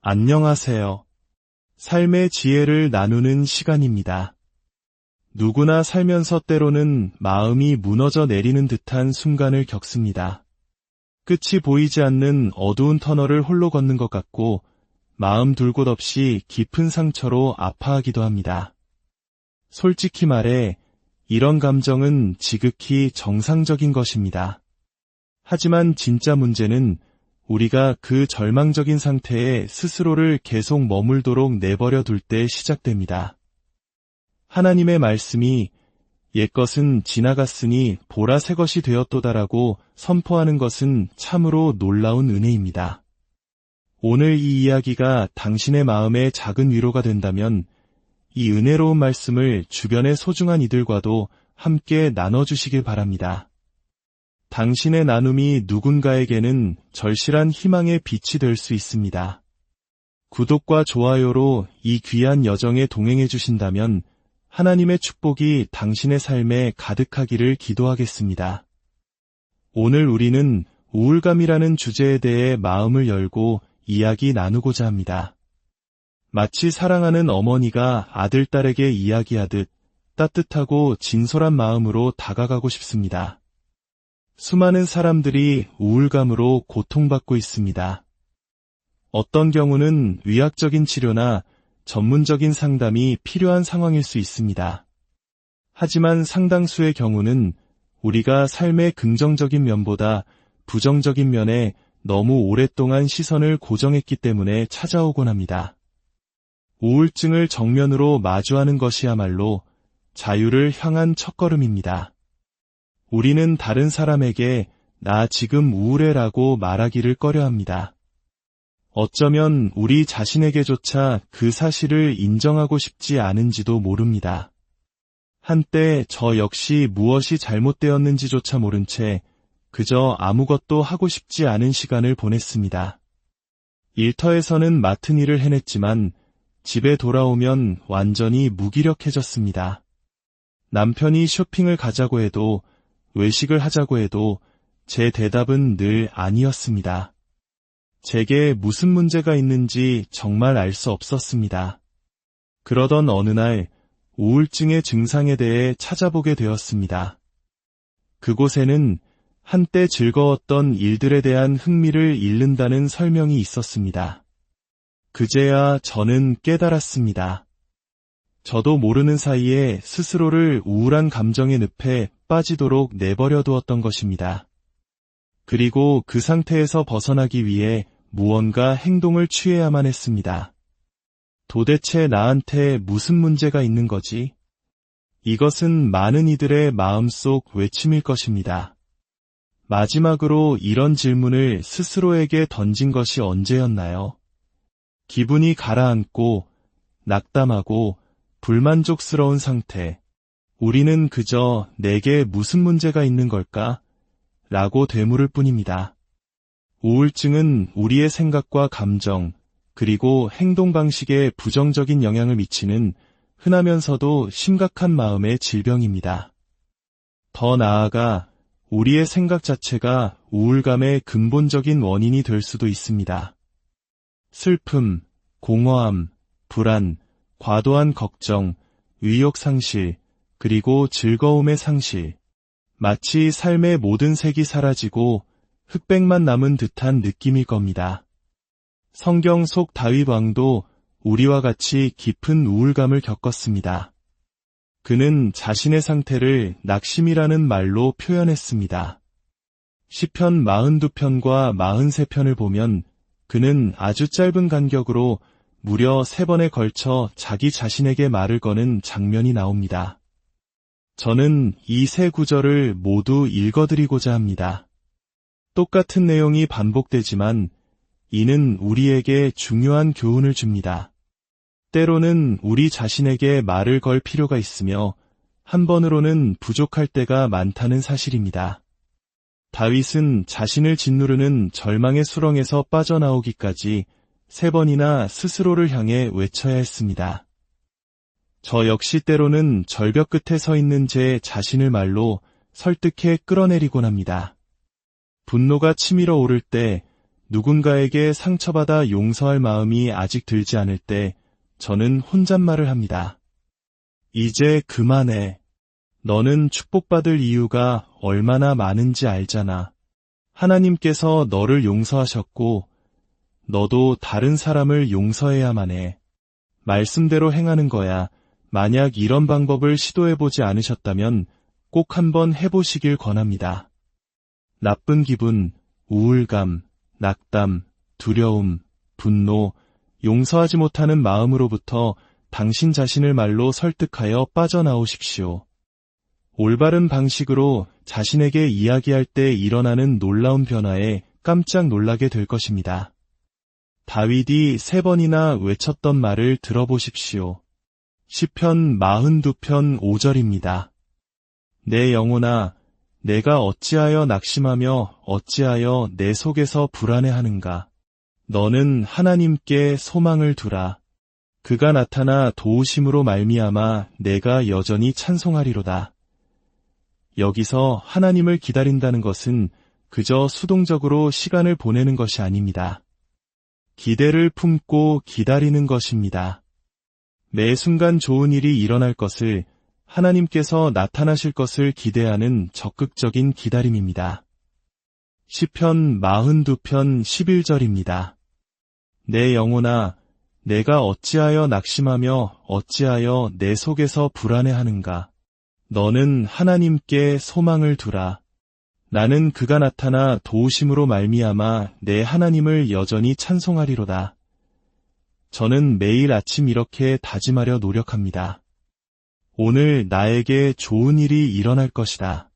안녕하세요. 삶의 지혜를 나누는 시간입니다. 누구나 살면서 때로는 마음이 무너져 내리는 듯한 순간을 겪습니다. 끝이 보이지 않는 어두운 터널을 홀로 걷는 것 같고 마음 둘 곳 없이 깊은 상처로 아파하기도 합니다. 솔직히 말해 이런 감정은 지극히 정상적인 것입니다. 하지만 진짜 문제는 우리가 그 절망적인 상태에 스스로를 계속 머물도록 내버려 둘 때 시작됩니다. 하나님의 말씀이 옛것은 지나갔으니 보라 새 것이 되었도다라고 선포하는 것은 참으로 놀라운 은혜입니다. 오늘 이 이야기가 당신의 마음에 작은 위로가 된다면 이 은혜로운 말씀을 주변의 소중한 이들과도 함께 나눠주시길 바랍니다. 당신의 나눔이 누군가에게는 절실한 희망의 빛이 될 수 있습니다. 구독과 좋아요로 이 귀한 여정에 동행해 주신다면 하나님의 축복이 당신의 삶에 가득하기를 기도하겠습니다. 오늘 우리는 우울감이라는 주제에 대해 마음을 열고 이야기 나누고자 합니다. 마치 사랑하는 어머니가 아들, 딸에게 이야기하듯 따뜻하고 진솔한 마음으로 다가가고 싶습니다. 수많은 사람들이 우울감으로 고통받고 있습니다. 어떤 경우는 의학적인 치료나 전문적인 상담이 필요한 상황일 수 있습니다. 하지만 상당수의 경우는 우리가 삶의 긍정적인 면보다 부정적인 면에 너무 오랫동안 시선을 고정했기 때문에 찾아오곤 합니다. 우울증을 정면으로 마주하는 것이야말로 자유를 향한 첫걸음입니다. 우리는 다른 사람에게 나 지금 우울해라고 말하기를 꺼려합니다. 어쩌면 우리 자신에게조차 그 사실을 인정하고 싶지 않은지도 모릅니다. 한때 저 역시 무엇이 잘못되었는지조차 모른 채 그저 아무것도 하고 싶지 않은 시간을 보냈습니다. 일터에서는 맡은 일을 해냈지만 집에 돌아오면 완전히 무기력해졌습니다. 남편이 쇼핑을 가자고 해도 외식을 하자고 해도 제 대답은 늘 아니었습니다. 제게 무슨 문제가 있는지 정말 알 수 없었습니다. 그러던 어느 날 우울증의 증상에 대해 찾아보게 되었습니다. 그곳에는 한때 즐거웠던 일들에 대한 흥미를 잃는다는 설명이 있었습니다. 그제야 저는 깨달았습니다. 저도 모르는 사이에 스스로를 우울한 감정의 늪에 빠지도록 내버려 두었던 것입니다. 그리고 그 상태에서 벗어나기 위해 무언가 행동을 취해야만 했습니다. 도대체 나한테 무슨 문제가 있는 거지? 이것은 많은 이들의 마음속 외침일 것입니다. 마지막으로 이런 질문을 스스로에게 던진 것이 언제였나요? 기분이 가라앉고 낙담하고 불만족스러운 상태. 우리는 그저 내게 무슨 문제가 있는 걸까? 라고 되물을 뿐입니다. 우울증은 우리의 생각과 감정, 그리고 행동 방식에 부정적인 영향을 미치는 흔하면서도 심각한 마음의 질병입니다. 더 나아가 우리의 생각 자체가 우울감의 근본적인 원인이 될 수도 있습니다. 슬픔, 공허함, 불안, 과도한 걱정, 의욕 상실, 그리고 즐거움의 상실. 마치 삶의 모든 색이 사라지고 흑백만 남은 듯한 느낌일 겁니다. 성경 속 다윗 왕도 우리와 같이 깊은 우울감을 겪었습니다. 그는 자신의 상태를 낙심이라는 말로 표현했습니다. 시편 42편과 43편을 보면 그는 아주 짧은 간격으로 무려 3번에 걸쳐 자기 자신에게 말을 거는 장면이 나옵니다. 저는 이 세 구절을 모두 읽어드리고자 합니다. 똑같은 내용이 반복되지만 이는 우리에게 중요한 교훈을 줍니다. 때로는 우리 자신에게 말을 걸 필요가 있으며 한 번으로는 부족할 때가 많다는 사실입니다. 다윗은 자신을 짓누르는 절망의 수렁에서 빠져나오기까지 3번이나 스스로를 향해 외쳐야 했습니다. 저 역시 때로는 절벽 끝에 서 있는 제 자신을 말로 설득해 끌어내리곤 합니다. 분노가 치밀어 오를 때 누군가에게 상처받아 용서할 마음이 아직 들지 않을 때 저는 혼잣말을 합니다. 이제 그만해. 너는 축복받을 이유가 얼마나 많은지 알잖아. 하나님께서 너를 용서하셨고 너도 다른 사람을 용서해야만 해. 말씀대로 행하는 거야. 만약 이런 방법을 시도해보지 않으셨다면 꼭 한번 해보시길 권합니다. 나쁜 기분, 우울감, 낙담, 두려움, 분노, 용서하지 못하는 마음으로부터 당신 자신을 말로 설득하여 빠져나오십시오. 올바른 방식으로 자신에게 이야기할 때 일어나는 놀라운 변화에 깜짝 놀라게 될 것입니다. 다윗이 3번이나 외쳤던 말을 들어보십시오. 시편 42편 5절입니다. 내 영혼아, 내가 어찌하여 낙심하며 어찌하여 내 속에서 불안해하는가. 너는 하나님께 소망을 두라. 그가 나타나 도우심으로 말미암아 내가 여전히 찬송하리로다. 여기서 하나님을 기다린다는 것은 그저 수동적으로 시간을 보내는 것이 아닙니다. 기대를 품고 기다리는 것입니다. 매 순간 좋은 일이 일어날 것을, 하나님께서 나타나실 것을 기대하는 적극적인 기다림입니다. 시편 42편 11절입니다. 내 영혼아, 내가 어찌하여 낙심하며 어찌하여 내 속에서 불안해하는가. 너는 하나님께 소망을 두라. 나는 그가 나타나 도우심으로 말미암아 내 하나님을 여전히 찬송하리로다. 저는 매일 아침 이렇게 다짐하려 노력합니다. 오늘 나에게 좋은 일이 일어날 것이다.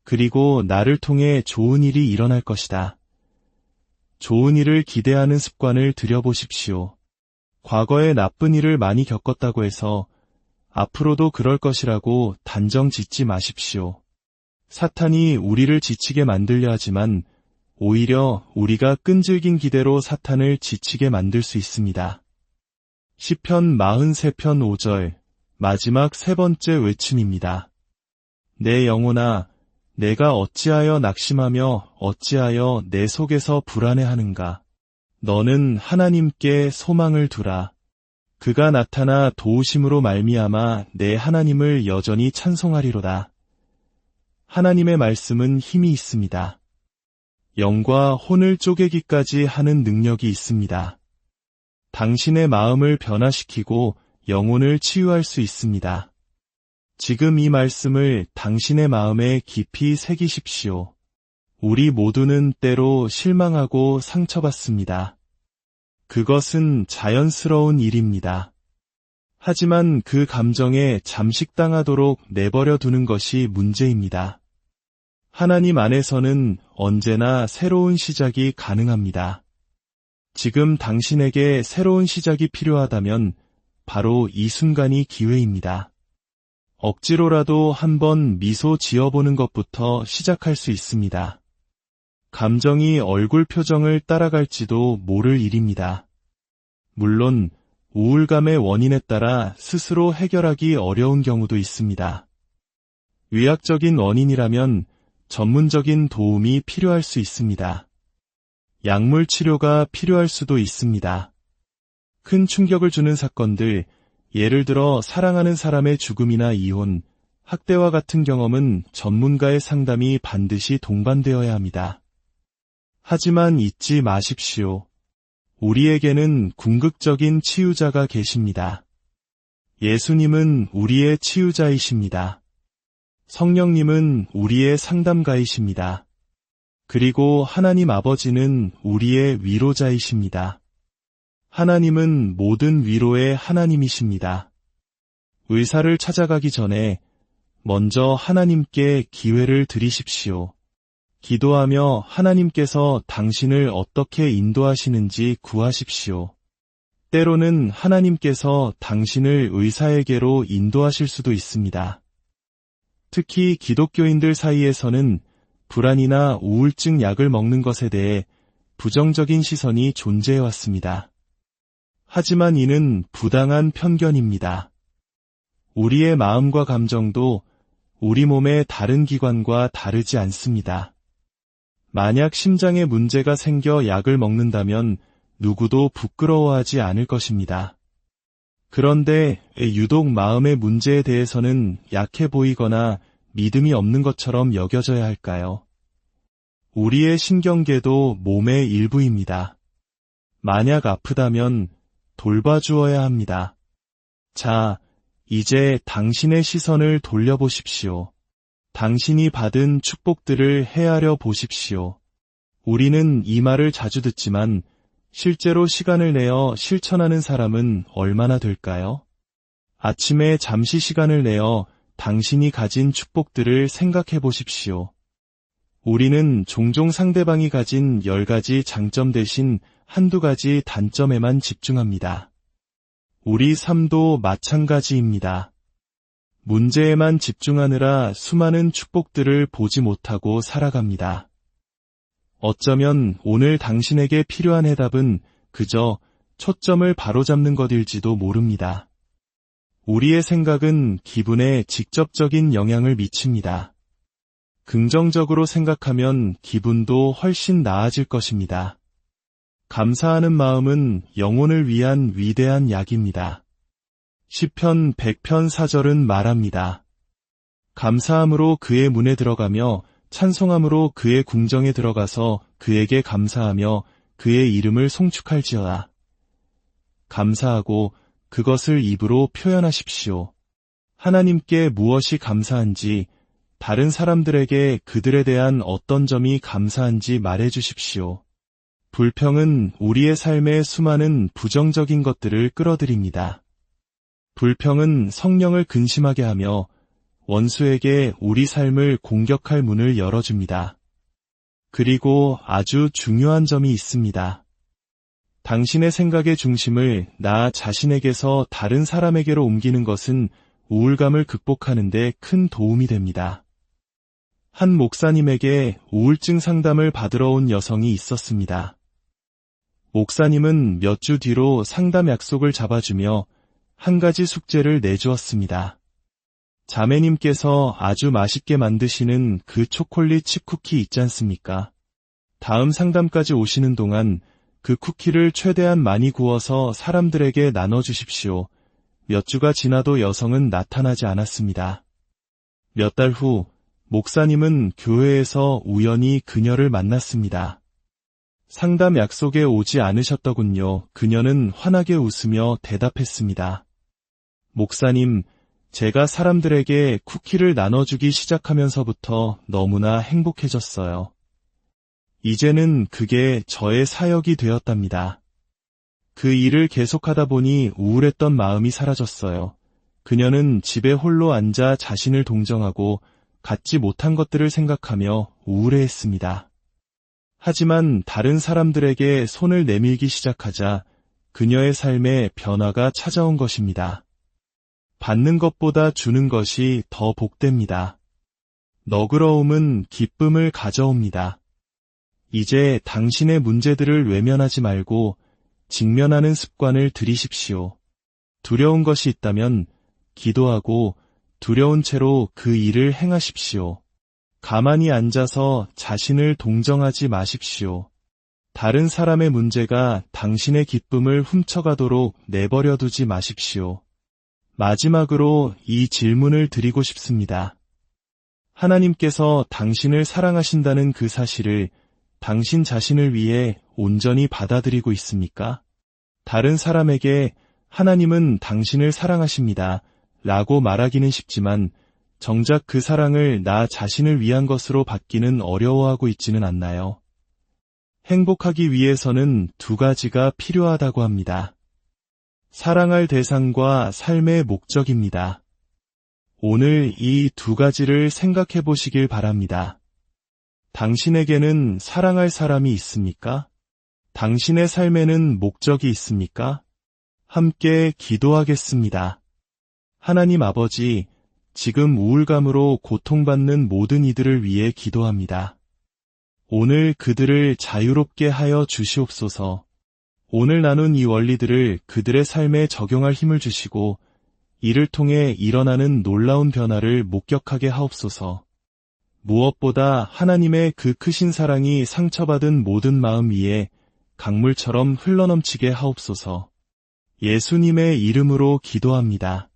그리고 나를 통해 좋은 일이 일어날 것이다. 좋은 일을 기대하는 습관을 들여보십시오. 과거에 나쁜 일을 많이 겪었다고 해서 앞으로도 그럴 것이라고 단정 짓지 마십시오. 사탄이 우리를 지치게 만들려 하지만 오히려 우리가 끈질긴 기대로 사탄을 지치게 만들 수 있습니다. 시편 43편 5절, 마지막 3번째 외침입니다. 내 영혼아, 내가 어찌하여 낙심하며 어찌하여 내 속에서 불안해하는가. 너는 하나님께 소망을 두라. 그가 나타나 도우심으로 말미암아 내 하나님을 여전히 찬송하리로다. 하나님의 말씀은 힘이 있습니다. 영과 혼을 쪼개기까지 하는 능력이 있습니다. 당신의 마음을 변화시키고 영혼을 치유할 수 있습니다. 지금 이 말씀을 당신의 마음에 깊이 새기십시오. 우리 모두는 때로 실망하고 상처받습니다. 그것은 자연스러운 일입니다. 하지만 그 감정에 잠식당하도록 내버려 두는 것이 문제입니다. 하나님 안에서는 언제나 새로운 시작이 가능합니다. 지금 당신에게 새로운 시작이 필요하다면 바로 이 순간이 기회입니다. 억지로라도 한번 미소 지어보는 것부터 시작할 수 있습니다. 감정이 얼굴 표정을 따라갈지도 모를 일입니다. 물론 우울감의 원인에 따라 스스로 해결하기 어려운 경우도 있습니다. 의학적인 원인이라면 전문적인 도움이 필요할 수 있습니다. 약물 치료가 필요할 수도 있습니다. 큰 충격을 주는 사건들, 예를 들어 사랑하는 사람의 죽음이나 이혼, 학대와 같은 경험은 전문가의 상담이 반드시 동반되어야 합니다. 하지만 잊지 마십시오. 우리에게는 궁극적인 치유자가 계십니다. 예수님은 우리의 치유자이십니다. 성령님은 우리의 상담가이십니다. 그리고 하나님 아버지는 우리의 위로자이십니다. 하나님은 모든 위로의 하나님이십니다. 의사를 찾아가기 전에 먼저 하나님께 기회를 드리십시오. 기도하며 하나님께서 당신을 어떻게 인도하시는지 구하십시오. 때로는 하나님께서 당신을 의사에게로 인도하실 수도 있습니다. 특히 기독교인들 사이에서는 불안이나 우울증 약을 먹는 것에 대해 부정적인 시선이 존재해왔습니다. 하지만 이는 부당한 편견입니다. 우리의 마음과 감정도 우리 몸의 다른 기관과 다르지 않습니다. 만약 심장에 문제가 생겨 약을 먹는다면 누구도 부끄러워하지 않을 것입니다. 그런데 유독 마음의 문제에 대해서는 약해 보이거나 믿음이 없는 것처럼 여겨져야 할까요? 우리의 신경계도 몸의 일부입니다. 만약 아프다면 돌봐주어야 합니다. 자, 이제 당신의 시선을 돌려보십시오. 당신이 받은 축복들을 헤아려 보십시오. 우리는 이 말을 자주 듣지만 실제로 시간을 내어 실천하는 사람은 얼마나 될까요? 아침에 잠시 시간을 내어 당신이 가진 축복들을 생각해 보십시오. 우리는 종종 상대방이 가진 10가지 장점 대신 한두 가지 단점에만 집중합니다. 우리 삶도 마찬가지입니다. 문제에만 집중하느라 수많은 축복들을 보지 못하고 살아갑니다. 어쩌면 오늘 당신에게 필요한 해답은 그저 초점을 바로잡는 것일지도 모릅니다. 우리의 생각은 기분에 직접적인 영향을 미칩니다. 긍정적으로 생각하면 기분도 훨씬 나아질 것입니다. 감사하는 마음은 영혼을 위한 위대한 약입니다. 시편 100편 4절은 말합니다. 감사함으로 그의 문에 들어가며 찬송함으로 그의 궁정에 들어가서 그에게 감사하며 그의 이름을 송축할지어다. 감사하고 그것을 입으로 표현하십시오. 하나님께 무엇이 감사한지, 다른 사람들에게 그들에 대한 어떤 점이 감사한지 말해주십시오. 불평은 우리의 삶에 수많은 부정적인 것들을 끌어들입니다. 불평은 성령을 근심하게 하며 원수에게 우리 삶을 공격할 문을 열어줍니다. 그리고 아주 중요한 점이 있습니다. 당신의 생각의 중심을 나 자신에게서 다른 사람에게로 옮기는 것은 우울감을 극복하는 데 큰 도움이 됩니다. 한 목사님에게 우울증 상담을 받으러 온 여성이 있었습니다. 목사님은 몇 주 뒤로 상담 약속을 잡아주며 한 가지 숙제를 내주었습니다. 자매님께서 아주 맛있게 만드시는 그 초콜릿 칩 쿠키 있지 않습니까? 다음 상담까지 오시는 동안 그 쿠키를 최대한 많이 구워서 사람들에게 나눠주십시오. 몇 주가 지나도 여성은 나타나지 않았습니다. 몇 달 후 목사님은 교회에서 우연히 그녀를 만났습니다. 상담 약속에 오지 않으셨더군요. 그녀는 환하게 웃으며 대답했습니다. 목사님, 제가 사람들에게 쿠키를 나눠주기 시작하면서부터 너무나 행복해졌어요. 이제는 그게 저의 사역이 되었답니다. 그 일을 계속하다 보니 우울했던 마음이 사라졌어요. 그녀는 집에 홀로 앉아 자신을 동정하고 갖지 못한 것들을 생각하며 우울해했습니다. 하지만 다른 사람들에게 손을 내밀기 시작하자 그녀의 삶에 변화가 찾아온 것입니다. 받는 것보다 주는 것이 더 복됩니다. 너그러움은 기쁨을 가져옵니다. 이제 당신의 문제들을 외면하지 말고 직면하는 습관을 들이십시오. 두려운 것이 있다면 기도하고 두려운 채로 그 일을 행하십시오. 가만히 앉아서 자신을 동정하지 마십시오. 다른 사람의 문제가 당신의 기쁨을 훔쳐가도록 내버려 두지 마십시오. 마지막으로 이 질문을 드리고 싶습니다. 하나님께서 당신을 사랑하신다는 그 사실을 당신 자신을 위해 온전히 받아들이고 있습니까? 다른 사람에게 하나님은 당신을 사랑하십니다. 라고 말하기는 쉽지만 정작 그 사랑을 나 자신을 위한 것으로 받기는 어려워하고 있지는 않나요? 행복하기 위해서는 두 가지가 필요하다고 합니다. 사랑할 대상과 삶의 목적입니다. 오늘 이 두 가지를 생각해 보시길 바랍니다. 당신에게는 사랑할 사람이 있습니까? 당신의 삶에는 목적이 있습니까? 함께 기도하겠습니다. 하나님 아버지, 지금 우울감으로 고통받는 모든 이들을 위해 기도합니다. 오늘 그들을 자유롭게 하여 주시옵소서. 오늘 나눈 이 원리들을 그들의 삶에 적용할 힘을 주시고 이를 통해 일어나는 놀라운 변화를 목격하게 하옵소서. 무엇보다 하나님의 그 크신 사랑이 상처받은 모든 마음 위에 강물처럼 흘러넘치게 하옵소서. 예수님의 이름으로 기도합니다.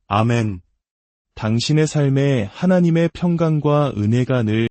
아멘. 당신의 삶에 하나님의 평강과 은혜가 늘